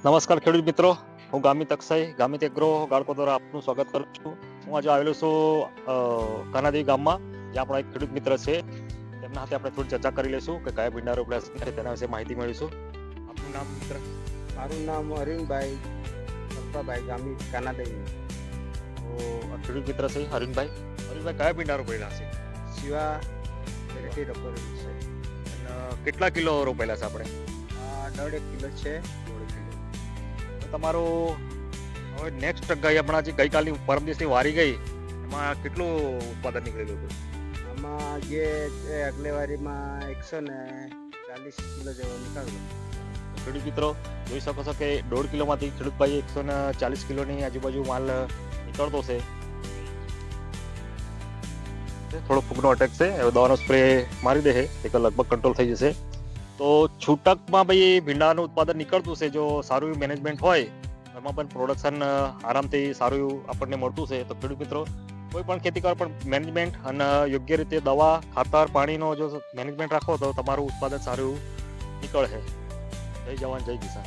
નમસ્કાર ખેડૂત મિત્રો, હું ગામિત અક્ષય, ગામિત એગ્રો ગાળકો દ્વારા આપનું સ્વાગત કરું છું. હું આજે આવેલો છું કાનાદેવી ગામમાં, જ્યાં આપણો એક ખેડૂત મિત્ર છે. તેમના સાથે આપણે થોડી ચર્ચા કરી લઈશું કે કયા ભીંડા રોપડ્યા છે તેના વિશે માહિતી મેળવીશું. આપનું નામ મિત્ર? મારું નામ અરવિંદભાઈ કલ્પાભાઈ, ગામિત કાનાદેવી. તો ખેડૂત મિત્ર છે અરવિંદભાઈ. અરવિંદભાઈ, કયા ભીંડા રોપેલા છે? શિવા વેરાયટી રોપેલી છે. અને કેટલા કિલો રોપેલા છે આપણે? 1.5 કિલો છે. 1.5 કિલો. તો તમારું હવે નેક્સ્ટ આપણા જે ગઈકાલની પરમ દિવસની વારી ગઈ, એમાં કેટલું ઉત્પાદન નીકળેલું હતું? આમાં જે છે અગલેવારીમાં 140 કિલો જેવો નીકળ્યો. ખેડૂત મિત્રો જોઈ શકો છો કે 1.5 કિલોમાંથી ખેડૂતભાઈ 140 કિલોની આજુબાજુ માલ નીકળતો છે. થોડો ફૂગનો અટેક છે, હવે દવાનો સ્પ્રે મારી દે એટલે લગભગ કંટ્રોલ થઈ જશે. તો છૂટકમાં ભાઈ ભીંડાનું ઉત્પાદન નીકળતું છે. જો સારું એવું મેનેજમેન્ટ હોય, એમાં પણ પ્રોડક્શન આરામથી સારું એવું આપણને મળતું છે. તો ખેડૂત મિત્રો કોઈ પણ ખેતી કરો પણ મેનેજમેન્ટ અને યોગ્ય રીતે દવા, ખાતર, પાણીનો જો મેનેજમેન્ટ રાખો તો તમારું ઉત્પાદન સારું એવું નીકળે છે. જય જવાન, જય કિસાન.